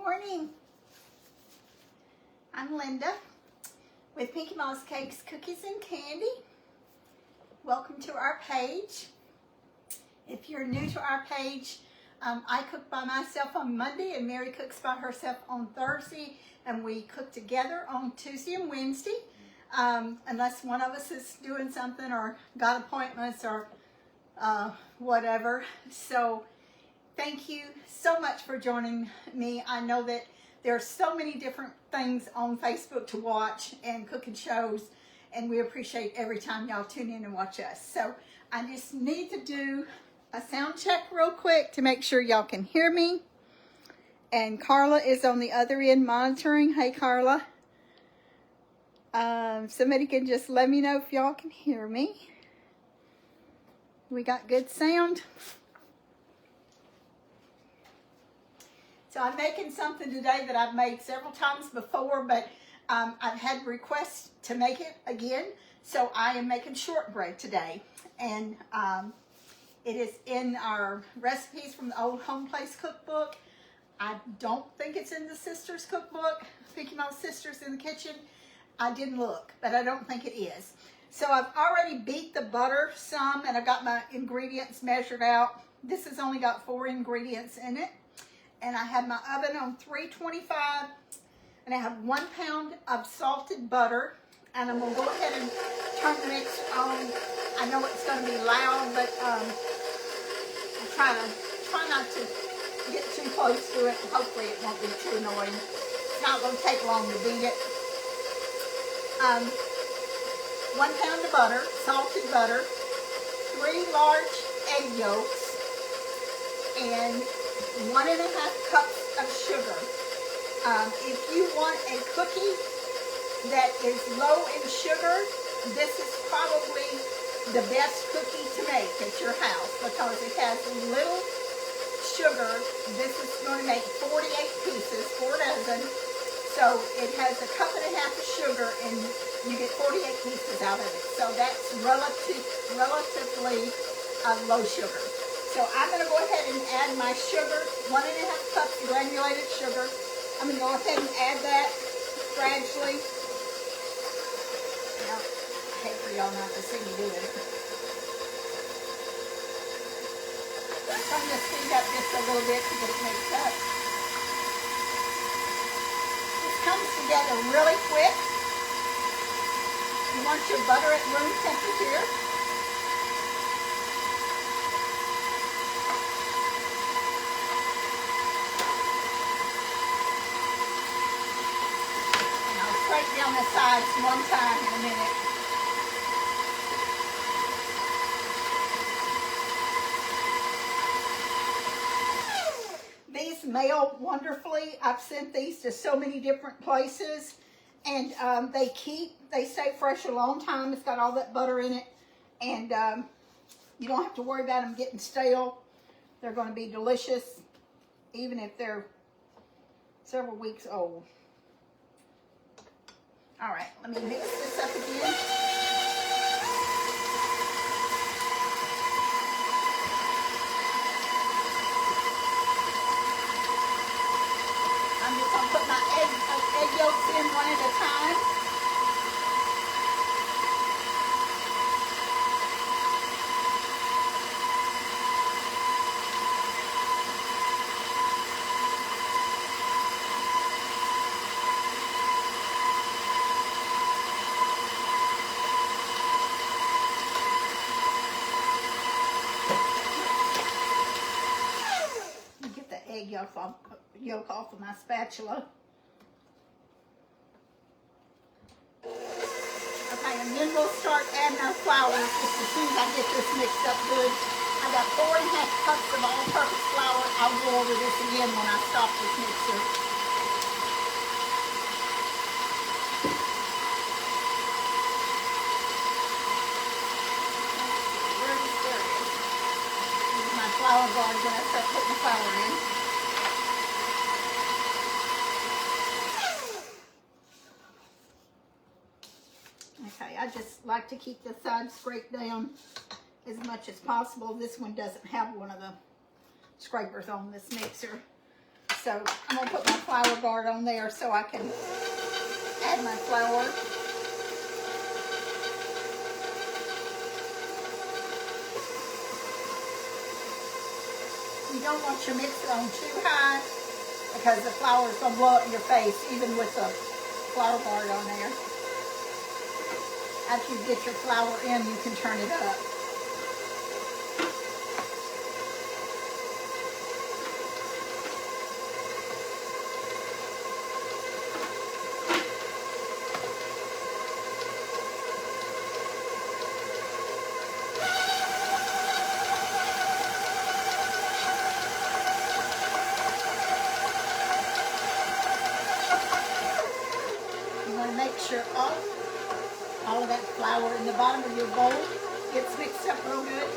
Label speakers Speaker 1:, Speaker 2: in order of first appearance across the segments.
Speaker 1: morning. I'm Linda with Pinky Moss Cakes, Cookies, and Candy. Welcome to our page. If you're new to our page, I cook by myself on Monday and Mary cooks by herself on Thursday, and we cook together on Tuesday and Wednesday, unless one of us is doing something or got appointments or whatever. So thank you so much for joining me. I know that there are so many different things on Facebook to watch and cooking shows, and we appreciate every time y'all tune in and watch us. So I just need to do a sound check real quick to make sure y'all can hear me. And Carla is on the other end monitoring. Hey, Carla. Somebody can just let me know if y'all can hear me. We got good sound. So I'm making something today that I've made several times before, but I've had requests to make it again. So I am making shortbread today. And it is in our recipes from the old Home Place cookbook. I don't think it's in the Sisters cookbook, Pinky Moss Sisters in the Kitchen. I didn't look, but I don't think it is. So I've already beat the butter some, and I've got my ingredients measured out. This has only got 4 ingredients in it. And I have my oven on 325, and I have 1 pound of salted butter. And I'm gonna go ahead and turn the mixer on. I know it's gonna be loud, but I'll try not to get too close to it. Hopefully it won't be too annoying. It's not gonna take long to beat it. 1 pound of butter, salted butter, 3 large egg yolks, and 1.5 cups of sugar. If you want a cookie that is low in sugar, this is probably the best cookie to make at your house because it has little sugar. This is going to make 48 pieces, 4 dozen. So it has 1.5 cups of sugar, and you get 48 pieces out of it. So that's relatively low sugar. So I'm going to go ahead and add my sugar, 1.5 cups granulated sugar. I'm going to go ahead and add that gradually. Now, I hate for y'all not to see me do it. I'm going to speed up just a little bit to get it mixed up. This comes together really quick. You want your butter at room temperature. Straight down the sides 1 time in a minute. These mail wonderfully. I've sent these to so many different places, and they stay fresh a long time. It's got all that butter in it, and you don't have to worry about them getting stale. They're going to be delicious, even if they're several weeks old. All right, let me mix this up again. I'm just going to put my egg yolks in one at a time. Yolk off of my spatula. Okay, and then we'll start adding our flour just as soon as I get this mixed up good. I got 4.5 cups of all-purpose flour. I'll go over this again when I stop this mixer. There it is. This is my flour bar when I start putting the flour in. I just like to keep the sides scraped down as much as possible. This one doesn't have one of the scrapers on this mixer. So I'm going to put my flour guard on there so I can add my flour. You don't want your mixer on too high because the flour is going to blow up in your face even with the flour guard on there. After you get your flour in, you can turn it up. Make sure all of that flour in the bottom of your bowl gets mixed up real good.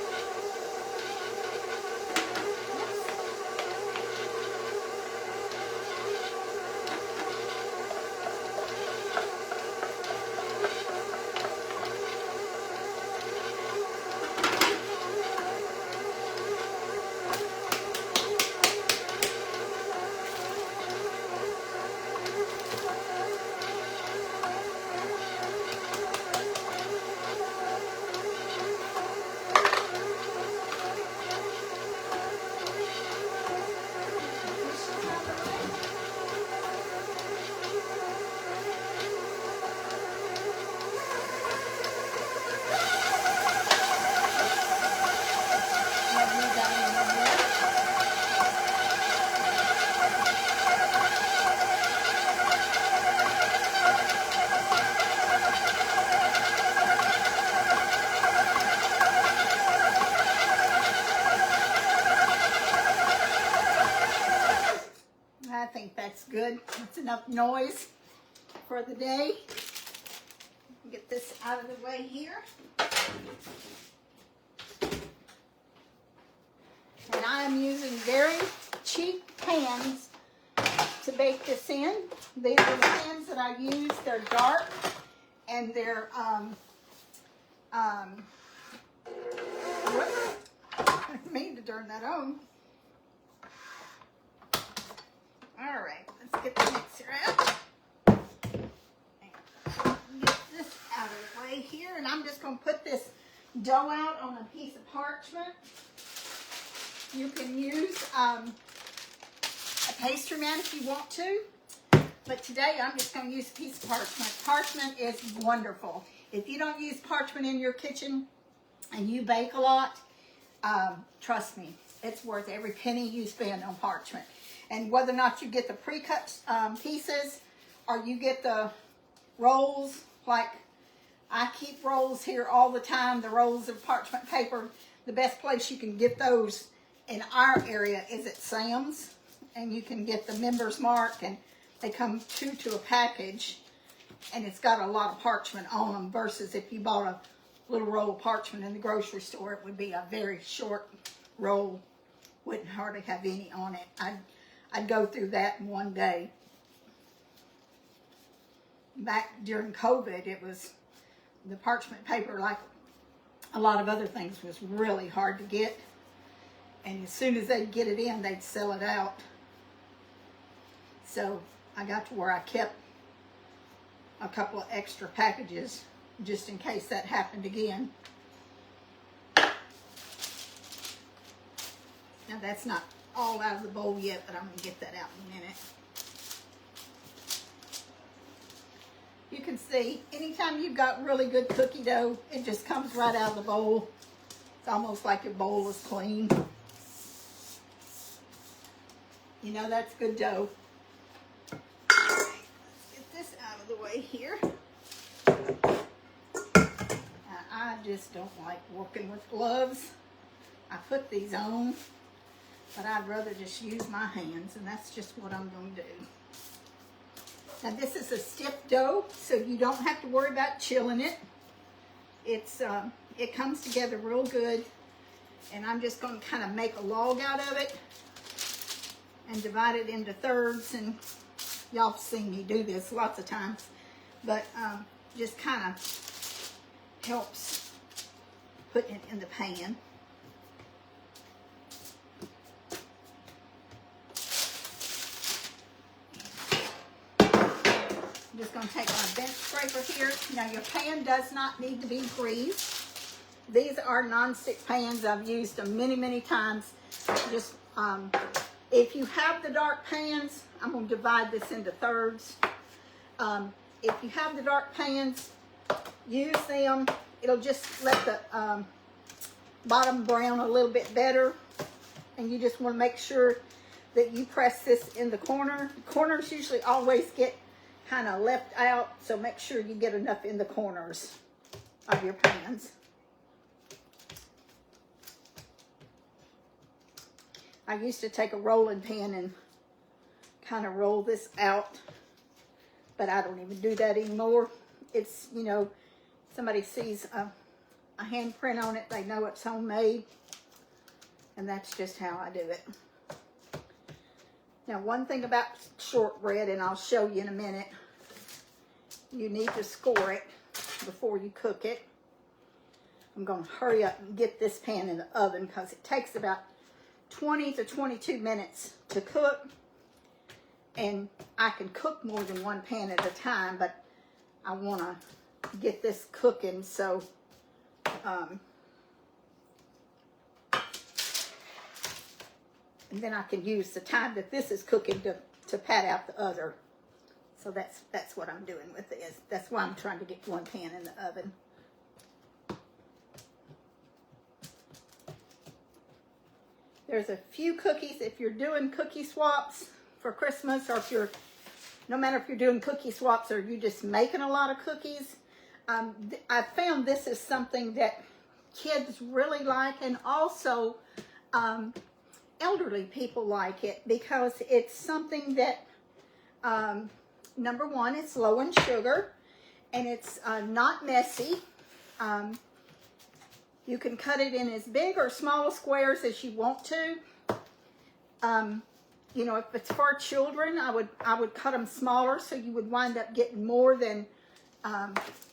Speaker 1: I think that's good. That's enough noise for the day. Get this out of the way here. And I am using very cheap pans to bake this in. These are the pans that I use. They're dark and they're I didn't mean to turn that on. All right, let's get the mixer out. And get this out of the way here. And I'm just going to put this dough out on a piece of parchment. You can use a pastry mat if you want to. But today I'm just going to use a piece of parchment. Parchment is wonderful. If you don't use parchment in your kitchen and you bake a lot, trust me, it's worth every penny you spend on parchment. And whether or not you get the pre-cut pieces or you get the rolls, like I keep rolls here all the time, the rolls of parchment paper, the best place you can get those in our area is at Sam's. And you can get the Members Mark, and they come two to a package, and it's got a lot of parchment on them versus if you bought a little roll of parchment in the grocery store, it would be a very short roll, wouldn't hardly have any on it. I'd go through that in one day. Back during COVID, it was the parchment paper, like a lot of other things, was really hard to get. And as soon as they'd get it in, they'd sell it out. So I got to where I kept a couple of extra packages just in case that happened again. Now that's not all out of the bowl yet, but I'm going to get that out in a minute. You can see, anytime you've got really good cookie dough, it just comes right out of the bowl. It's almost like your bowl is clean. You know that's good dough. Let's get this out of the way here. I just don't like working with gloves. I put these on, but I'd rather just use my hands, and that's just what I'm going to do. Now this is a stiff dough, so you don't have to worry about chilling it. It comes together real good, and I'm just going to kind of make a log out of it and divide it into thirds, and y'all have seen me do this lots of times, but just kind of helps putting it in the pan. I'm just going to take my bench scraper here. Now your pan does not need to be greased. These are non-stick pans. I've used them many, many times. Just if you have the dark pans, I'm going to divide this into thirds. If you have the dark pans, use them. It'll just let the bottom brown a little bit better. And you just want to make sure that you press this in the corner. The corners usually always get kind of left out, so make sure you get enough in the corners of your pans. I used to take a rolling pin and kind of roll this out, but I don't even do that anymore. It's, you know, somebody sees a handprint on it, they know it's homemade, and that's just how I do it. Now, one thing about shortbread, and I'll show you in a minute, you need to score it before you cook it. I'm going to hurry up and get this pan in the oven because it takes about 20 to 22 minutes to cook, and I can cook more than one pan at a time, but I want to get this cooking so and then I can use the time that this is cooking to pat out the other. So that's what I'm doing with this. That's why I'm trying to get one pan in the oven. There's a few cookies, if you're doing cookie swaps for Christmas, or if you're, no matter if you're doing cookie swaps or you're just making a lot of cookies, I found this is something that kids really like, and also elderly people like it, because it's something that, number one, it's low in sugar, and it's not messy. You can cut it in as big or small squares as you want to. You know, if it's for children, I would cut them smaller, so you would wind up getting more than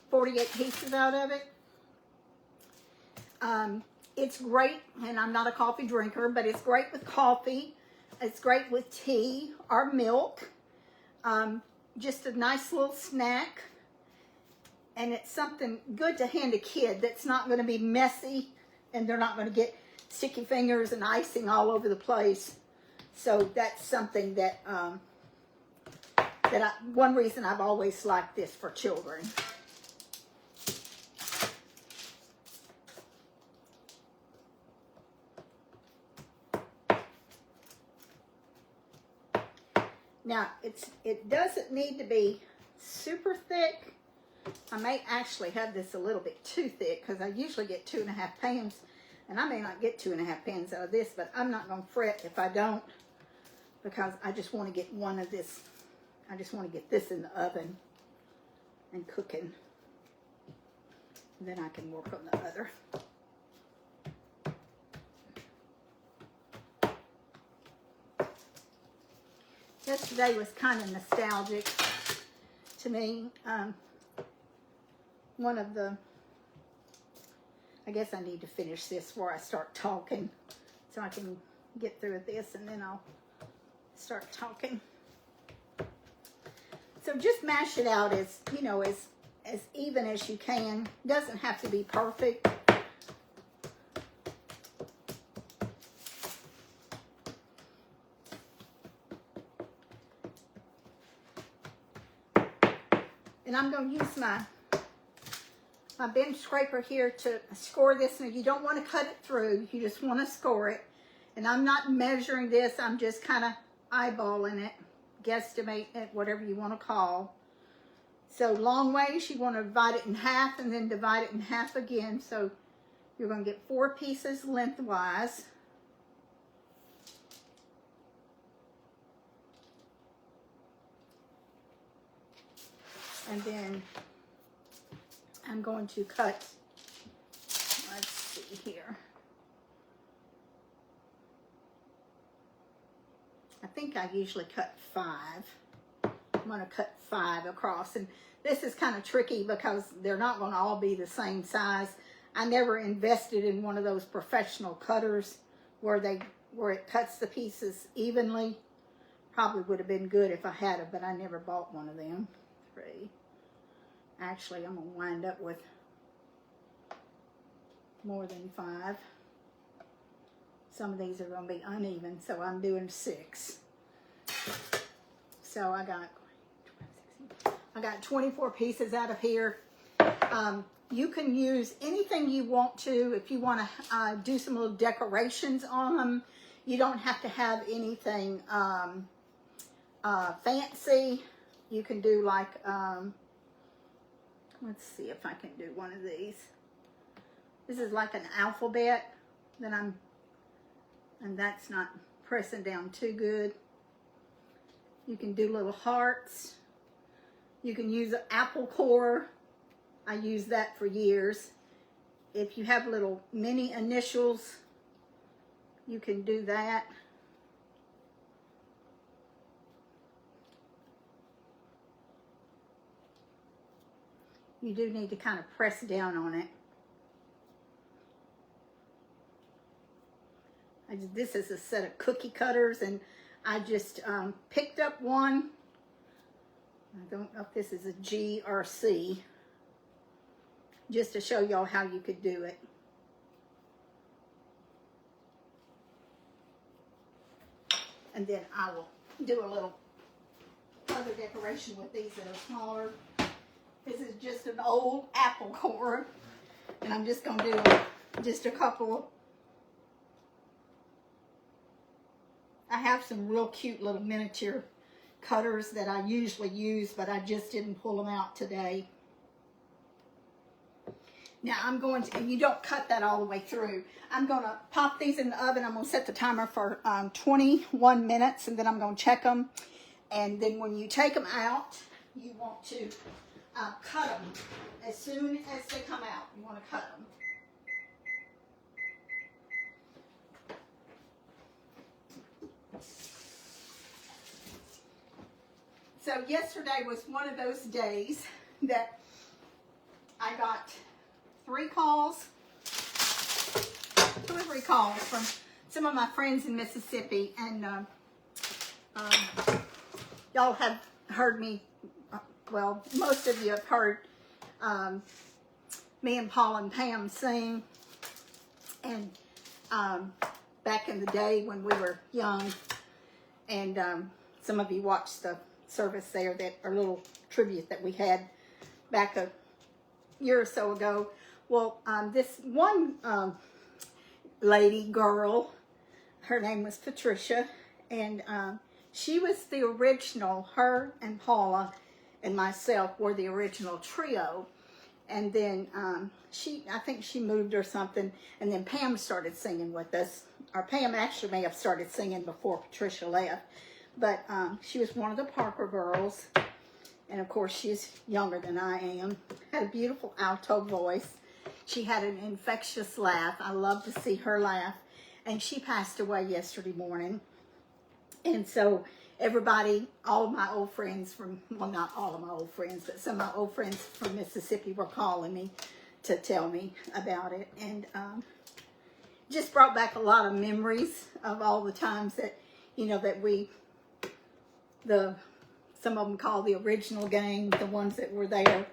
Speaker 1: 48 pieces out of it. It's great, and I'm not a coffee drinker, but it's great with coffee. It's great with tea or milk. Just a nice little snack. And it's something good to hand a kid that's not going to be messy, and they're not going to get sticky fingers and icing all over the place. So that's something that, one reason I've always liked this for children. Now, it doesn't need to be super thick. I may actually have this a little bit too thick, because I usually get 2.5 pans, and I may not get 2.5 pans out of this, but I'm not going to fret if I don't, because I just want to get one of this. I just want to get this in the oven and cooking, and then I can work on the other. Yesterday was kind of nostalgic to me. One of the, I guess I need to finish this before I start talking, so I can get through with this, and then I'll start talking. So just mash it out as, you know, as even as you can. Doesn't have to be perfect. And I'm going to use my bench scraper here to score this. And you don't want to cut it through. You just want to score it. And I'm not measuring this. I'm just kind of eyeballing it, guesstimating it, whatever you want to call. So long ways, you want to divide it in half and then divide it in half again. So you're going to get 4 pieces lengthwise. And then I'm going to cut, let's see here. I think I usually cut 5. I'm going to cut 5 across. And this is kind of tricky because they're not going to all be the same size. I never invested in one of those professional cutters where it cuts the pieces evenly. Probably would have been good if I had it, but I never bought one of them. 3. Actually, I'm going to wind up with more than 5. Some of these are going to be uneven, so I'm doing 6. So I got 24 pieces out of here. You can use anything you want to. If you want to do some little decorations on them, you don't have to have anything fancy. You can do like, let's see if I can do one of these. This is like an alphabet that and that's not pressing down too good. You can do little hearts. You can use an apple core. I used that for years. If you have little mini initials, you can do that. You do need to kind of press down on it. This is a set of cookie cutters, and I just picked up one. I don't know if this is a G or C, just to show y'all how you could do it. And then I will do a little other decoration with these that are smaller. This is just an old apple core, and I'm just going to do just a couple. I have some real cute little miniature cutters that I usually use, but I just didn't pull them out today. Now I'm going to, and you don't cut that all the way through. I'm going to pop these in the oven. I'm going to set the timer for 21 minutes, and then I'm going to check them. And then when you take them out, you want to cut them. As soon as they come out, you want to cut them. So yesterday was one of those days that I got 3 calls, 2 or 3 calls from some of my friends in Mississippi, and y'all have heard me, well, most of you have heard me and Paul and Pam sing, and back in the day when we were young, and some of you watched the service there, that our little tribute that we had back a year or so ago. Well, this one girl, her name was Patricia, and she was the original. Her and Paula and myself were the original trio, and then I think she moved or something, and then Pam started singing with us. Or Pam actually may have started singing before Patricia left. But she was one of the Parker girls, and of course she's younger than I am. Had a beautiful alto voice. She had an infectious laugh. I love to see her laugh. And she passed away yesterday morning. And so everybody, all of my old friends from, well, not all of my old friends, but some of my old friends from Mississippi were calling me to tell me about it. And just brought back a lot of memories of all the times that, you know, that some of them call the original gang, the ones that were there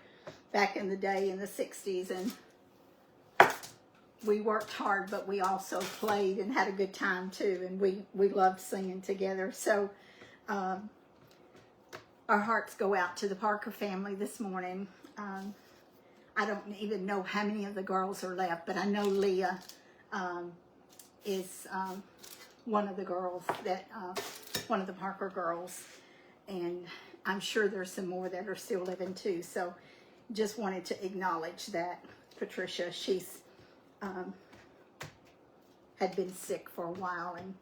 Speaker 1: back in the day in the 60s, and we worked hard, but we also played and had a good time too, and we loved singing together. So our hearts go out to the Parker family this morning. I don't even know how many of the girls are left, but I know Leah is one of the girls that one of the Parker girls, and I'm sure there's some more that are still living too. So just wanted to acknowledge that Patricia, she's had been sick for a while, and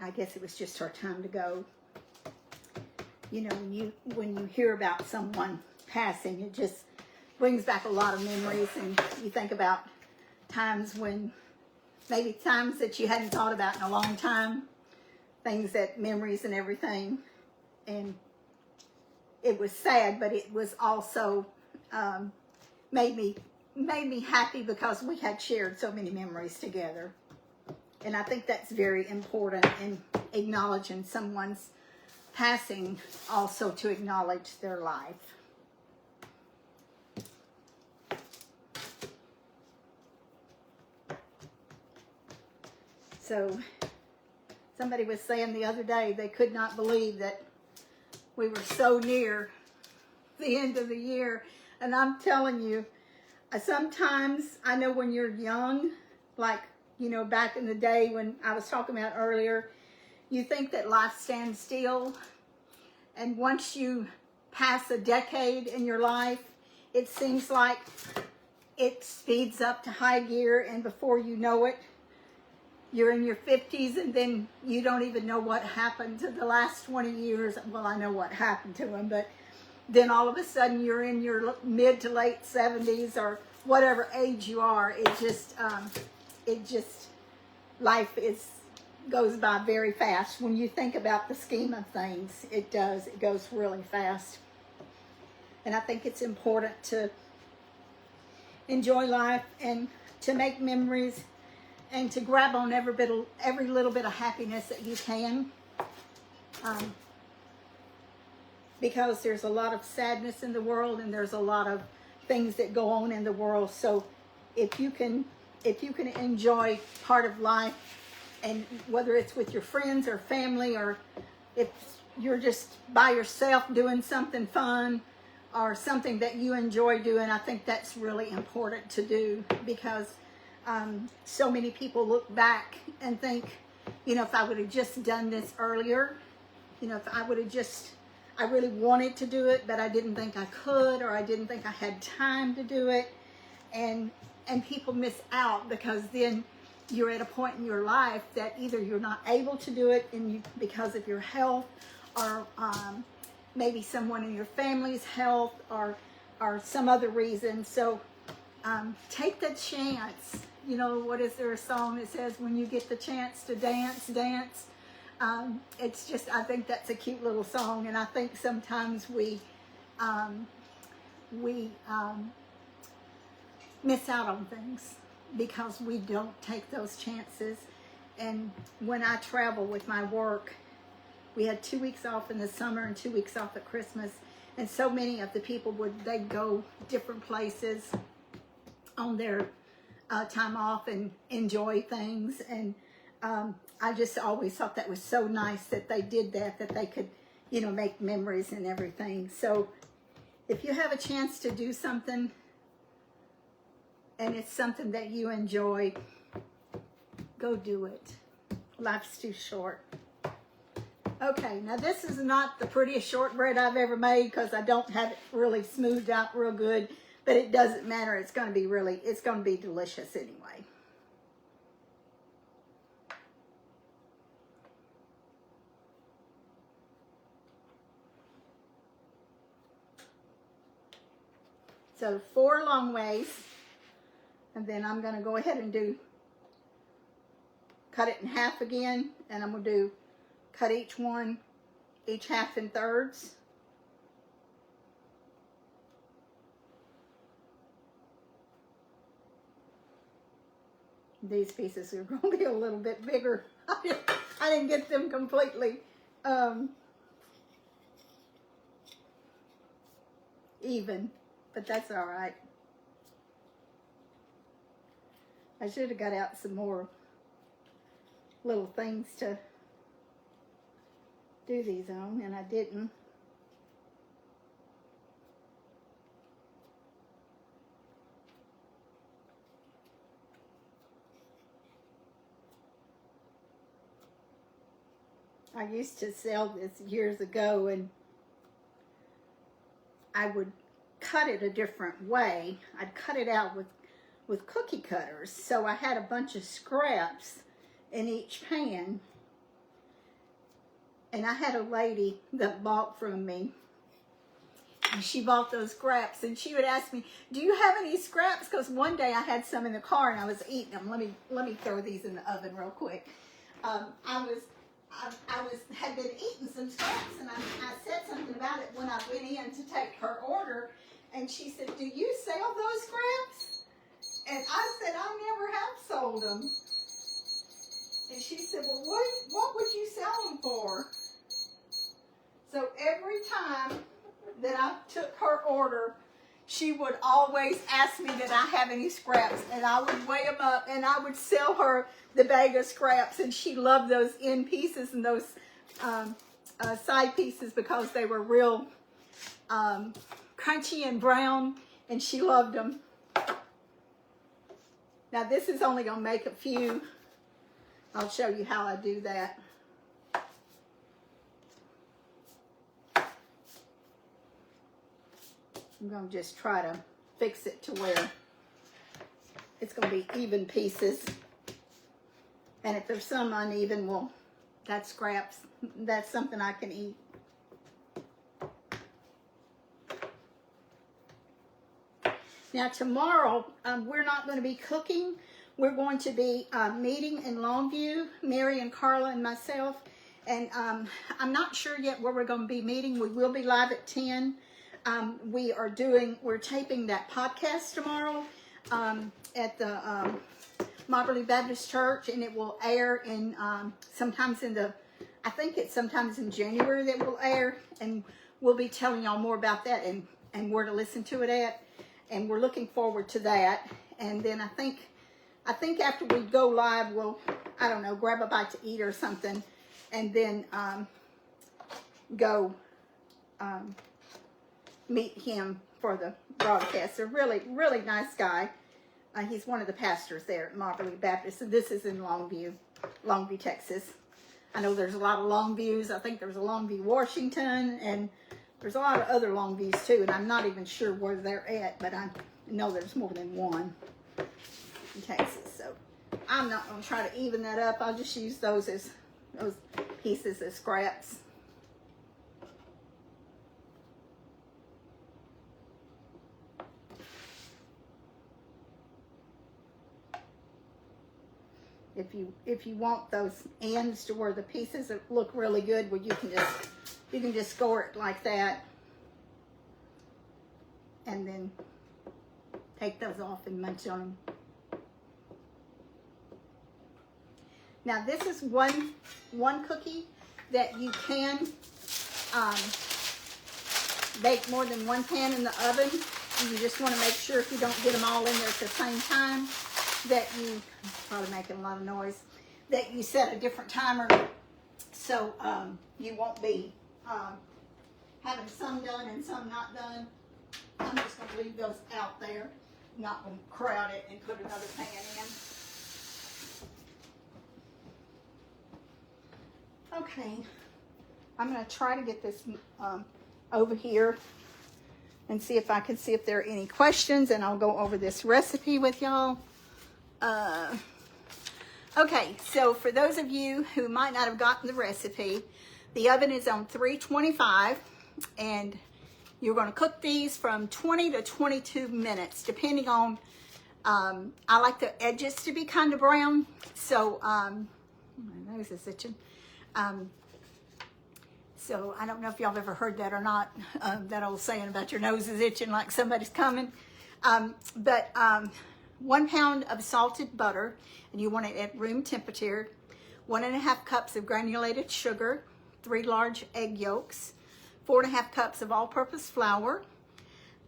Speaker 1: I guess it was just her time to go. You know, when you hear about someone passing, it just brings back a lot of memories, and you think about times when, maybe times that you hadn't thought about in a long time, memories and everything. And it was sad, but it was also made me happy because we had shared so many memories together. And I think that's very important in acknowledging someone's passing also to acknowledge their life. So somebody was saying the other day they could not believe that we were so near the end of the year. And I'm telling you, sometimes I know when you're young, like, you know, back in the day when I was talking about earlier, you think that life stands still. And once you pass a decade in your life, it seems like it speeds up to high gear, and before you know it, you're in your 50s, and then you don't even know what happened to the last 20 years. Well, I know what happened to them, but then all of a sudden you're in your mid to late 70s or whatever age you are. It just life goes by very fast. When you think about the scheme of things, it does. It goes really fast. And I think it's important to enjoy life and to make memories and to grab on every little bit of happiness that you can. Because there's a lot of sadness in the world, and there's a lot of things that go on in the world. So if you can enjoy part of life, and whether it's with your friends or family, or if you're just by yourself doing something fun or something that you enjoy doing, I think that's really important to do, because so many people look back and think, you know, if I would have just done this earlier, you know, if I would have just, I really wanted to do it, but I didn't think I could, or I didn't think I had time to do it. And people miss out, because then you're at a point in your life that either you're not able to do it because of your health, or maybe someone in your family's health, or some other reason. So take the chance. You know, what is there a song that says, when you get the chance to dance, dance? It's just, I think that's a cute little song, and I think sometimes we miss out on things because we don't take those chances. And when I travel with my work, we had 2 weeks off in the summer and 2 weeks off at Christmas, and so many of the people they'd go different places on their time off and enjoy things. And I just always thought that was so nice that they did that they could, you know, make memories and everything. So if you have a chance to do something, and it's something that you enjoy, go do it. Life's too short. Okay, now this is not the prettiest shortbread I've ever made, because I don't have it really smoothed out real good, but it doesn't matter. It's going to be delicious anyway. So 4 long ways, and then I'm going to go ahead and cut it in half again, and I'm going to cut each half in thirds. These pieces are going to be a little bit bigger. I didn't get them completely even, but that's all right. I should have got out some more little things to do these on, and I didn't. I used to sell this years ago, and I would cut it a different way. I'd cut it out with cookie cutters. So I had a bunch of scraps in each pan. And I had a lady that bought from me, and she bought those scraps, and she would ask me, do you have any scraps? Because one day I had some in the car and I was eating them. Let me throw these in the oven real quick. I had been eating some scraps, and I said something about it when I went in to take her order, and she said, do you sell those scraps? And I said, I never have sold them. And she said, well, what would you sell them for? time that I took her order, she would always ask me did I have any scraps, and I would weigh them up, and I would sell her the bag of scraps, and she loved those end pieces and those side pieces because they were real crunchy and brown, and she loved them. Now this is only going to make a few. I'll show you how I do that. I'm going to just try to fix it to where it's going to be even pieces. And if there's some uneven, well, that's scraps. That's something I can eat. Now tomorrow, we're not going to be cooking. We're going to be meeting in Longview, Mary and Carla and myself. And I'm not sure yet where we're going to be meeting. We will be live at 10. We're taping that podcast tomorrow at the Moberly Baptist Church, and it will air in sometimes in January that will air, and we'll be telling y'all more about that and where to listen to it at, and we're looking forward to that. And then I think after we go live, we'll, I don't know, grab a bite to eat or something, and then go meet him for the broadcast. A really, really nice guy. He's one of the pastors there at Moberly Baptist, and this is in Longview, Texas. I know there's a lot of Longviews. I think there's a Longview, Washington, and there's a lot of other Longviews too, and I'm not even sure where they're at, but I know there's more than one in Texas. So I'm not going to try to even that up. I'll just use those pieces as scraps. If you want those ends to where the pieces look really good, well, you can just score it like that, and then take those off and munch on them. Now this is one cookie that you can bake more than one pan in the oven. You just want to make sure, if you don't get them all in there at the same time, that you, probably making a lot of noise, that you set a different timer so you won't be having some done and some not done. I'm just going to leave those out there, not going to crowd it and put another pan in. Okay, I'm going to try to get this over here and see if I can see if there are any questions, and I'll go over this recipe with y'all. Okay, so for those of you who might not have gotten the recipe, the oven is on 325, and you're going to cook these from 20 to 22 minutes, depending on, I like the edges to be kind of brown, so, my nose is itching. So I don't know if y'all have ever heard that or not, that old saying about your nose is itching like somebody's coming. 1 pound of salted butter, and you want it at room temperature, 1.5 cups of granulated sugar, 3 large egg yolks, 4.5 cups of all-purpose flour,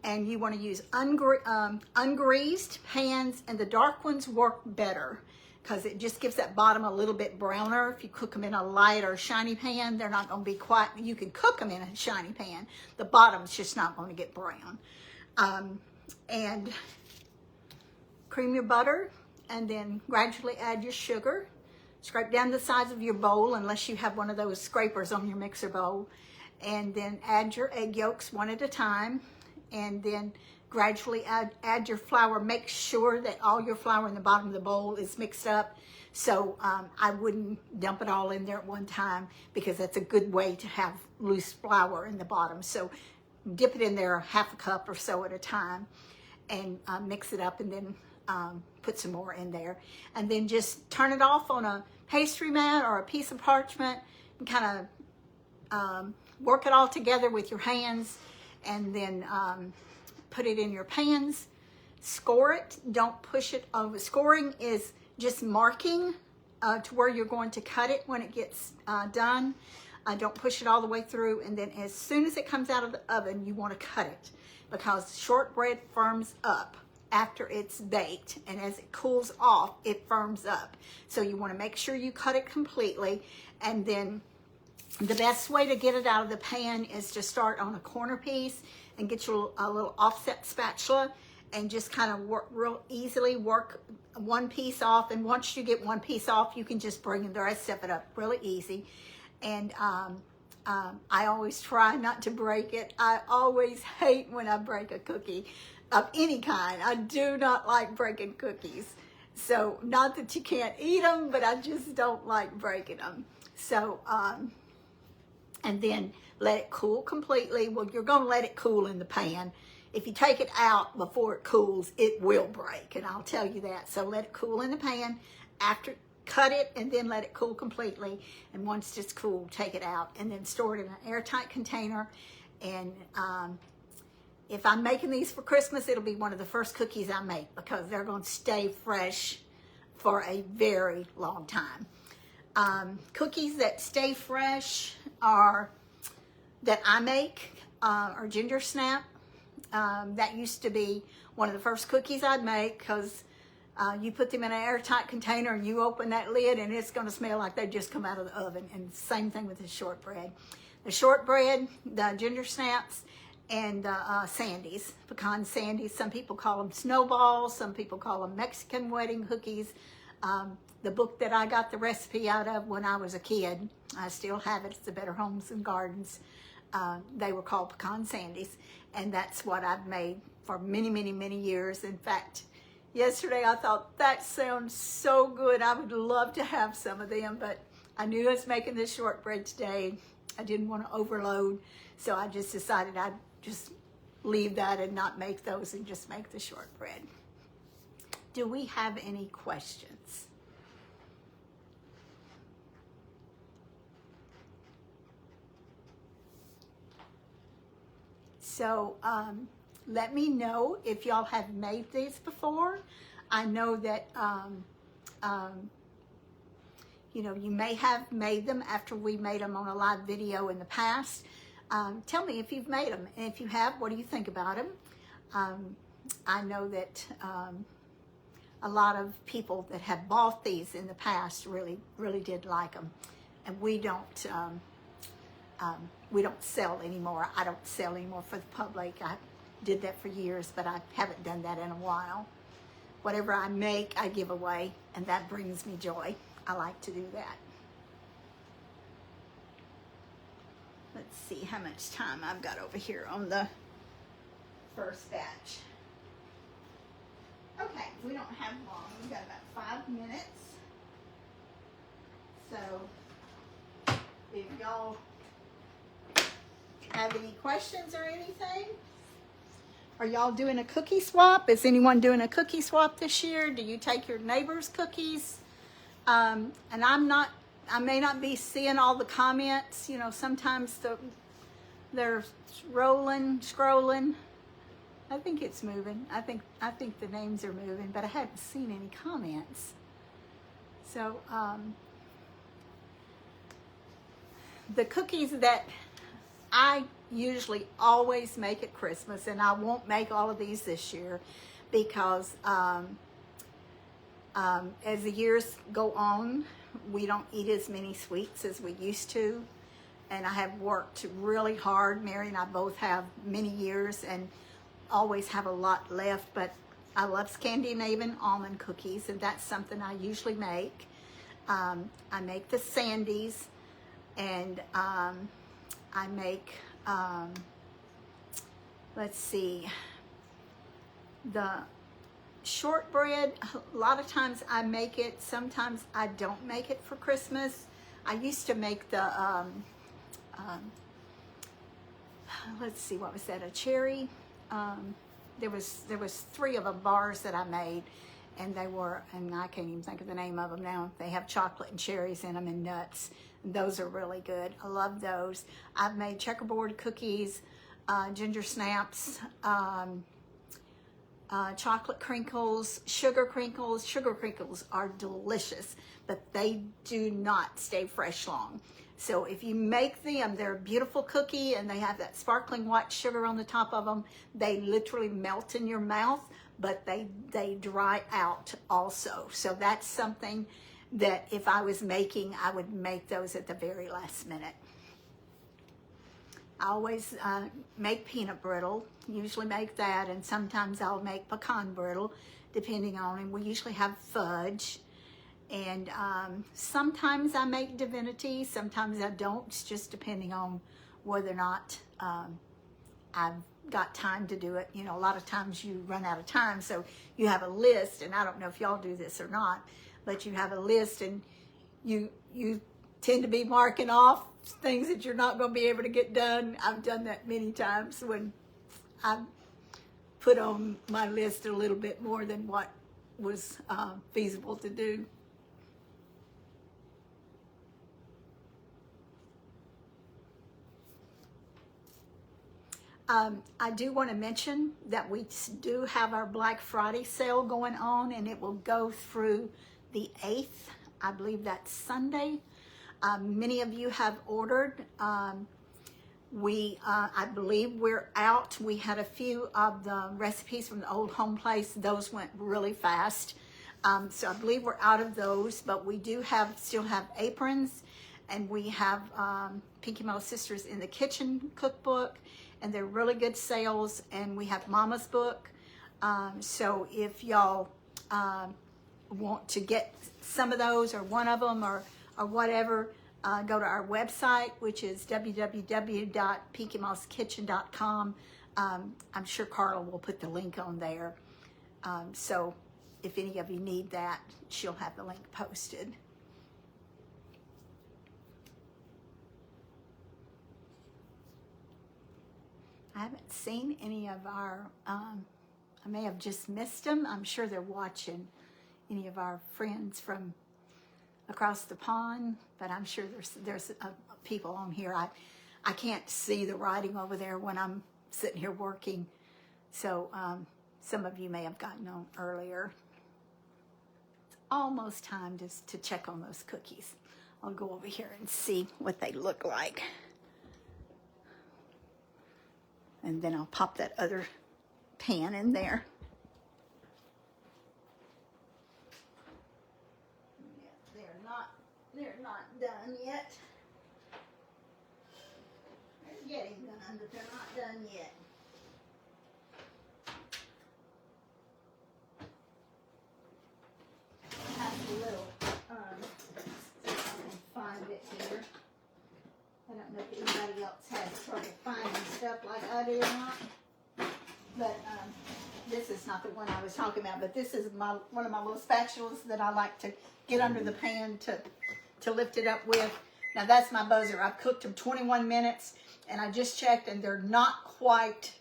Speaker 1: and you want to use ungreased pans, and the dark ones work better because it just gives that bottom a little bit browner. If you cook them in a light or shiny pan, they're not going to be quite, you can cook them in a shiny pan, the bottom's just not going to get brown. And cream your butter, and then gradually add your sugar. Scrape down the sides of your bowl, unless you have one of those scrapers on your mixer bowl, and then add your egg yolks one at a time, and then gradually add your flour. Make sure that all your flour in the bottom of the bowl is mixed up. So I wouldn't dump it all in there at one time, because that's a good way to have loose flour in the bottom. So dip it in there 1/2 cup or so at a time, and mix it up, and then put some more in there, and then just turn it off on a pastry mat or a piece of parchment, and kind of work it all together with your hands, and then put it in your pans. Score it, don't push it over. Scoring is just marking to where you're going to cut it when it gets done. Don't push it all the way through, and then as soon as it comes out of the oven, you want to cut it, because shortbread firms up after it's baked, and as it cools off, it firms up. So you want to make sure you cut it completely, and then the best way to get it out of the pan is to start on a corner piece and get your a little offset spatula and just kind of work real easily, work one piece off. And once you get one piece off, you can just bring the rest of it up really easy. And I always try not to break it. I always hate when I break a cookie of any kind. I do not like breaking cookies. So not that you can't eat them, but I just don't like breaking them. So, and then let it cool completely. Well, you're going to let it cool in the pan. If you take it out before it cools, it will break, and I'll tell you that. So let it cool in the pan. After, cut it and then let it cool completely. And once it's cool, take it out and then store it in an airtight container. And if I'm making these for Christmas, it'll be one of the first cookies I make, because they're going to stay fresh for a very long time. Cookies that stay fresh that I make are ginger snap. That used to be one of the first cookies I'd make, because you put them in an airtight container and you open that lid and it's going to smell like they just come out of the oven. And same thing with the shortbread. The shortbread, the ginger snaps, and the sandies, pecan sandies. Some people call them snowballs. Some people call them Mexican wedding cookies. The book that I got the recipe out of when I was a kid, I still have it. It's the Better Homes and Gardens. They were called pecan sandies, and that's what I've made for many, many, many years. In fact, yesterday I thought, that sounds so good. I would love to have some of them, but I knew I was making this shortbread today. I didn't want to overload, so I just decided I'd just leave that and not make those and just make the shortbread. Do we have any questions? So let me know if y'all have made these before. I know that, you know, you may have made them after we made them on a live video in the past. Tell me if you've made them. And if you have, what do you think about them? I know that a lot of people that have bought these in the past really did like them. And we don't sell anymore. I don't sell anymore for the public. I did that for years, but I haven't done that in a while. Whatever I make, I give away, and that brings me joy. I like to do that. Let's see how much time I've got over here on the first batch. Okay, we don't have long. We've got about 5 minutes. So if y'all have any questions or anything? Are y'all doing a cookie swap? Is anyone doing a cookie swap this year? Do you take your neighbor's cookies? And I may not be seeing all the comments. You know, sometimes they're scrolling. I think it's moving. I think the names are moving, but I haven't seen any comments. So the cookies that I usually always make at Christmas, and I won't make all of these this year because as the years go on, we don't eat as many sweets as we used to. And I have worked really hard. Mary and I both have many years and always have a lot left, but I love Scandinavian almond cookies, and that's something I usually make. I make the sandies, and I make, let's see, the shortbread. A lot of times I make it, sometimes I don't make it for Christmas. I used to make the, let's see, what was that, a cherry? There was 3 of them bars that I made, and they were, and I can't even think of the name of them now. They have chocolate and cherries in them and nuts. Those are really good. I love those. I've made checkerboard cookies, ginger snaps, chocolate crinkles, sugar crinkles. Sugar crinkles are delicious, but they do not stay fresh long. So if you make them, they're a beautiful cookie and they have that sparkling white sugar on the top of them. They literally melt in your mouth, but they dry out also. So that's something that if I was making, I would make those at the very last minute. I always make peanut brittle, usually make that, and sometimes I'll make pecan brittle, depending on, and we usually have fudge. And sometimes I make divinity, sometimes I don't. It's just depending on whether or not I've got time to do it. You know, a lot of times you run out of time, so you have a list, and I don't know if y'all do this or not, but you have a list and you tend to be marking off things that you're not going to be able to get done. I've done that many times when I put on my list a little bit more than what was feasible to do. I do want to mention that we do have our Black Friday sale going on, and it will go through the 8th. I believe that's Sunday. Many of you have ordered. I believe we're out. We had a few of the recipes from the Old Home Place. Those went really fast. So I believe we're out of those, but we do still have aprons, and we have Pinky Mo's Sisters in the Kitchen cookbook, and they're really good sales, and we have Mama's book. So if y'all want to get some of those or one of them or whatever, go to our website, which is www.pinkymosskitchen.com. I'm sure Carla will put the link on there. So if any of you need that, she'll have the link posted. I haven't seen any of our, I may have just missed them. I'm sure they're watching, any of our friends from across the pond, but I'm sure there's people on here. I can't see the writing over there when I'm sitting here working, so some of you may have gotten on earlier. It's almost time to check on those cookies. I'll go over here and see what they look like, and then I'll pop that other pan in there. They're not done yet. They're getting done, but they're not done yet. I have a little, find it here. I don't know if anybody else has trouble finding stuff like I do or not. But this is not the one I was talking about, but this is one of my little spatulas that I like to get under the pan to lift it up with. Now that's my buzzer. I've cooked them 21 minutes, and I just checked, and they're not quite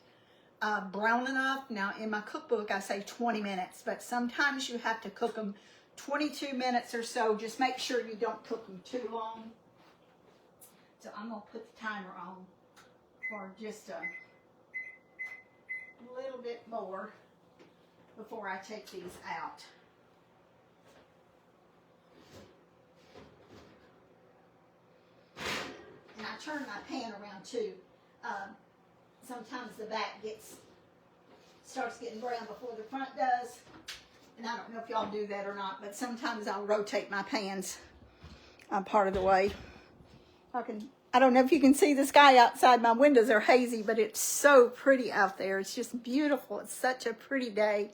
Speaker 1: brown enough. Now in my cookbook I say 20 minutes, but sometimes you have to cook them 22 minutes or so. Just make sure you don't cook them too long. So I'm going to put the timer on for just a little bit more before I take these out. And I turn my pan around too. Sometimes the back starts getting brown before the front does. And I don't know if y'all do that or not, but sometimes I'll rotate my pans part of the way. I don't know if you can see the sky outside. My windows are hazy, but it's so pretty out there. It's just beautiful. It's such a pretty day.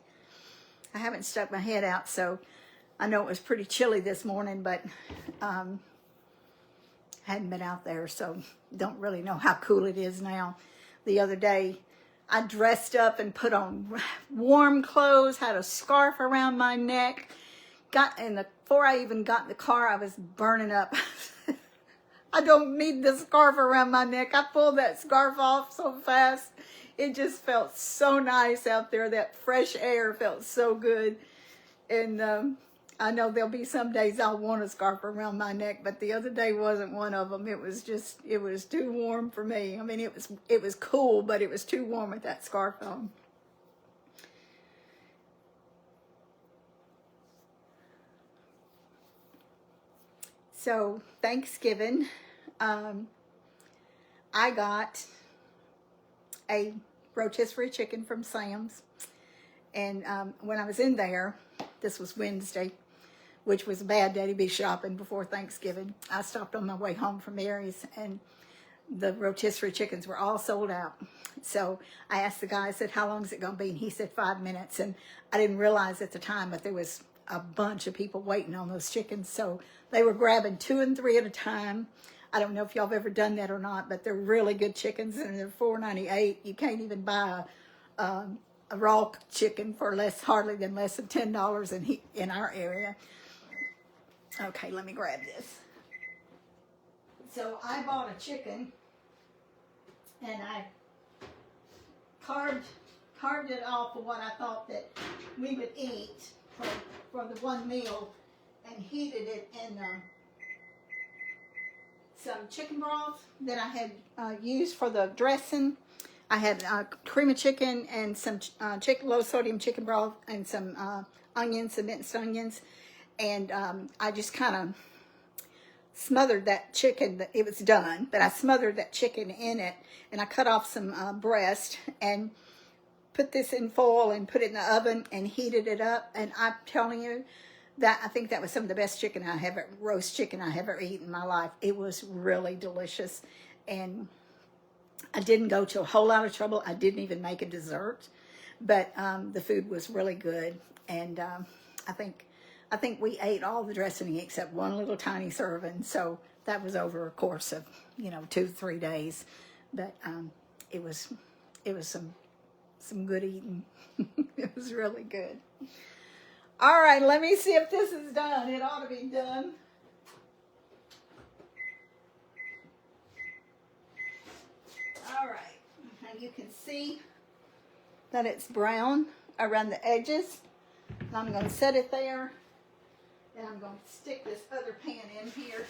Speaker 1: I haven't stuck my head out, so I know it was pretty chilly this morning, but hadn't been out there, so don't really know how cool it is now. The other day, I dressed up and put on warm clothes, had a scarf around my neck. Before I even got in the car, I was burning up. I don't need the scarf around my neck. I pulled that scarf off so fast. It just felt so nice out there. That fresh air felt so good. And I know there'll be some days I'll want a scarf around my neck, but the other day wasn't one of them. It was too warm for me. I mean, it was cool, but it was too warm with that scarf on. So Thanksgiving I got a rotisserie chicken from Sam's. And when I was in there, this was Wednesday, which was a bad day to be shopping before Thanksgiving. I stopped on my way home from Mary's, and the rotisserie chickens were all sold out. So I asked the guy, I said, how long is it going to be? And he said 5 minutes. And I didn't realize at the time, but there was a bunch of people waiting on those chickens. So they were grabbing 2 and 3 at a time. I don't know if y'all have ever done that or not, but they're really good chickens, and they're $4.98. You can't even buy a raw chicken for hardly less than $10 in our area. Okay, let me grab this. So I bought a chicken, and I carved it off of what I thought that we would eat for the one meal, and heated it in some chicken broth that I had used for the dressing. I had cream of chicken and some low sodium chicken broth and some onions, some minced onions, and I just kind of smothered that chicken. It was done, but I smothered that chicken in it, and I cut off some breast and put this in foil and put it in the oven and heated it up. And I'm telling you, that I think that was some of the best roast chicken I have ever eaten in my life. It was really delicious, and I didn't go to a whole lot of trouble. I didn't even make a dessert, but the food was really good, and I think we ate all the dressing except one little tiny serving. So that was over a course of 2 to 3 days, but it was some good eating. It was really good. All right, let me see if this is done. It ought to be done. All right, now you can see that it's brown around the edges. And I'm going to set it there, and I'm going to stick this other pan in here.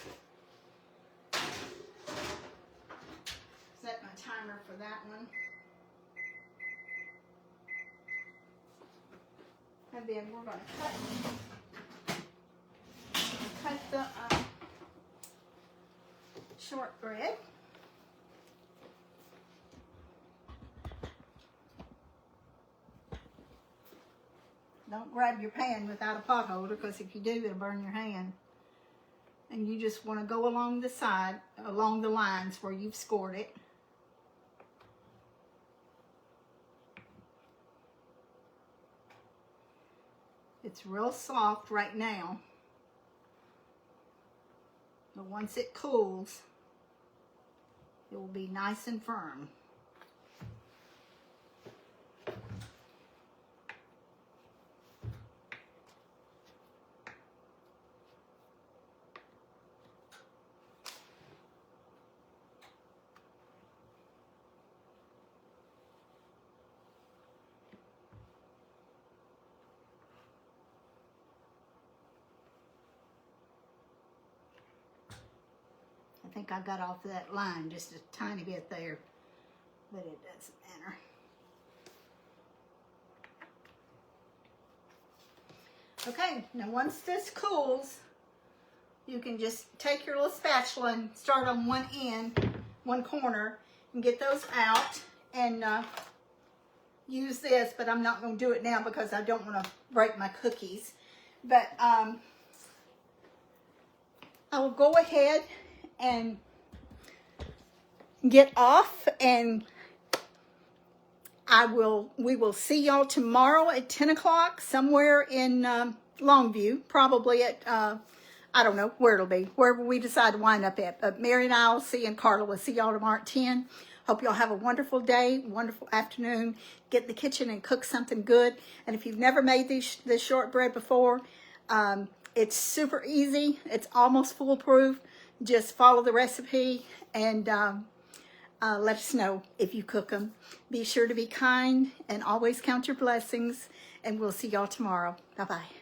Speaker 1: Set my timer for that one. And then we're going to cut the shortbread. Don't grab your pan without a pot holder, because if you do, it'll burn your hand. And you just want to go along the lines where you've scored it. It's real soft right now, but once it cools, it will be nice and firm. I think I got off that line just a tiny bit there, but it doesn't matter. Okay, now once this cools, you can just take your little spatula and start on one end, one corner, and get those out and use this, but I'm not going to do it now because I don't want to break my cookies. But I will go ahead and get off, and we will see y'all tomorrow at 10 o'clock somewhere in Longview, probably at I don't know where it'll be, wherever we decide to wind up at. But Mary and I will see, and Carla will see y'all tomorrow at 10. Hope y'all have a wonderful day, wonderful afternoon. Get in the kitchen and cook something good. And if you've never made this shortbread before, it's super easy. It's almost foolproof. Just follow the recipe, and let us know if you cook them. Be sure to be kind and always count your blessings, and we'll see y'all tomorrow. Bye-bye.